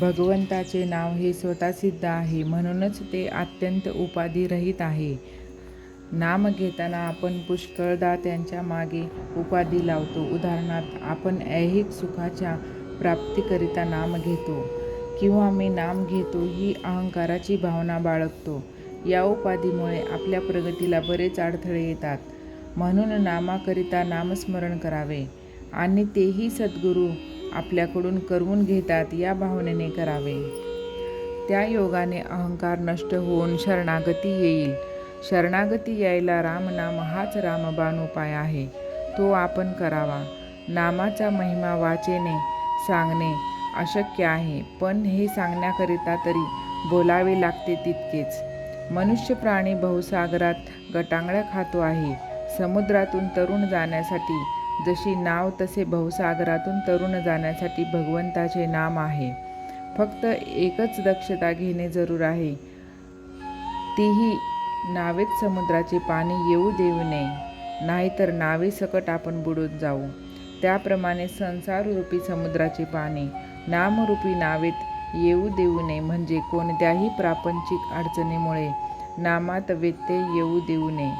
भगवंताचे नाव हे स्वतः सिद्ध आहे, म्हणूनच ते अत्यंत उपाधिरहित आहे. नाम घेताना आपण पुष्कळदा त्यांच्या मागे उपाधी लावतो. उदाहरणार्थ, आपण ऐहिक सुखाच्या प्राप्तीकरिता नाम घेतो किंवा मी नाम घेतो ही अहंकाराची भावना बाळगतो. या उपाधीमुळे आपल्या प्रगतीला बरेच अडथळे येतात. म्हणून नामाकरिता नामस्मरण करावे आणि तेही सद्गुरू आपल्याकडून करवून घेतात या भावनेने करावे. त्या योगाने अहंकार नष्ट होऊन शरणागती येईल. शरणागती यायला रामनाम हाच रामबाण उपाय आहे, तो आपण करावा. नामाचा महिमा वाचेने सांगणे अशक्य आहे, पण हे सांगण्याकरिता तरी बोलावे लागते तितकेच. मनुष्य प्राणी बहुसागरात गटांगळ्या खातो आहे. समुद्रातून तरुण जाण्यासाठी जशी नाव, तसे बहुसागरातून तरुण जाण्यासाठी भगवंताचे नाम आहे. फक्त एकच दक्षता घेणे जरूर आहे, तीही नावेत समुद्राचे पाणी येऊ देऊ नये, नाहीतर नावेसकट आपण बुडून जाऊ. त्याप्रमाणे संसाररूपी समुद्राचे पाणी नामरूपी नावेत येऊ देऊ नये, म्हणजे कोणत्याही प्रापंचिक अडचणीमुळे नामात व्यत्यय येऊ देऊ नये.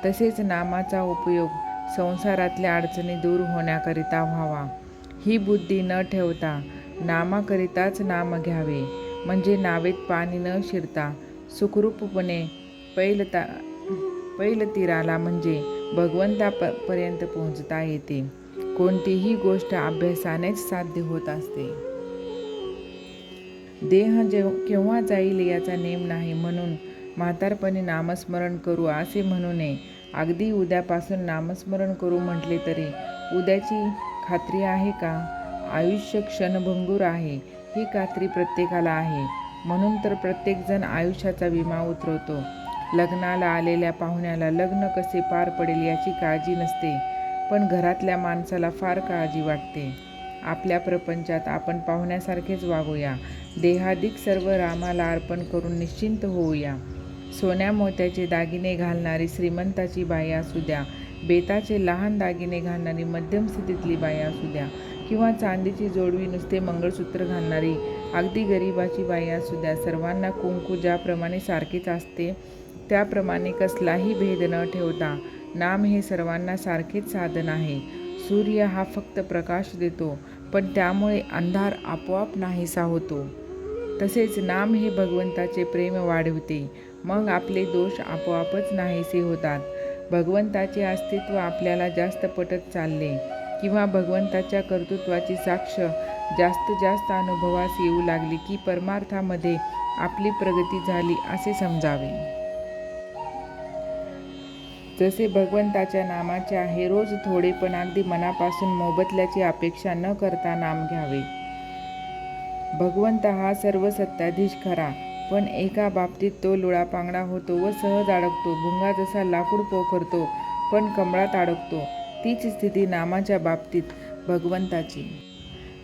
तसेच नामाचा उपयोग संसारातल्या अडचणी दूर होण्याकरिता व्हावा. ही बुद्धी न ठेवता नामाकरिताच नाम घ्यावे, म्हणजे नावेत पाणी न शिरता सुखरूपपणे पैलतीराला म्हणजे भगवंतापर्यंत पोहोचता येते. कोणतीही गोष्ट अभ्यासानेच साध्य होत असते. देह केव्हा जाईल याचा नेम नाही, म्हणून म्हातारपणी नामस्मरण करू असे म्हणू नये. अगदी उद्यापासून नामस्मरण करू म्हटले तरी उद्याची खात्री आहे का? आयुष्य क्षणभंगूर आहे ही खात्री प्रत्येकाला आहे. म्हणून तर प्रत्येकजण आयुष्याचा विमा उतरवतो. लग्नाला आलेल्या पाहुण्याला लग्न कसे पार पडेल याची काळजी नसते, पण घरातल्या माणसाला फार काळजी वाटते. आपल्या प्रपंचात आपण पाहुण्यासारखेच वागूया. देहादिक सर्व रामाला अर्पण करून निश्चिंत होऊया. सोन्या मोत्याचे दागिने घालणारी श्रीमंताची बाई असू द्या, बेताचे लहान दागिने घालणारी मध्यम स्थितीतली बाई असू द्या, किंवा चांदीची जोडवी नुसते मंगळसूत्र घालणारी अगदी गरिबाची बाई असू द्या, सर्वांना कुंकू ज्याप्रमाणे सारखेच असते, त्याप्रमाणे कसलाही भेद न ठेवता नाम हे सर्वांना सारखेच साधन आहे. सूर्य हा फक्त प्रकाश देतो, पण त्यामुळे अंधार आपोआप नाहीसा होतो. तसेच नाम हे भगवंताचे प्रेम वाढविते, मग आपले दोष आपोआपच नाहीसे होतात. भगवंताचे अस्तित्व आपल्याला जास्त पटत चालले, किंवा भगवंताच्या कर्तृत्वाची साक्ष जास्त अनुभवास येऊ लागली की परमार्थामध्ये आपली प्रगती झाली असे समजावे. जसे भगवंताच्या नामाचे आहे, रोज थोडे पण अगदी मनापासून मोबदल्याची अपेक्षा न करता नाम घ्यावे. भगवंत हा सर्व सत्ताधीश खरा, पण एका बाबतीत तो लुळापांगडा होतो व सहज अडकतो. भुंगा जसा लाकूड पोखरतो पण कमळात अडकतो, तीच स्थिती नामाच्या बाबतीत भगवंताची.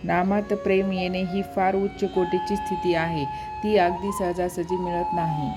नामात प्रेम येणे ही फार उच्च कोटीची स्थिती आहे. ती अगदी सहजासहजी मिळत नाही.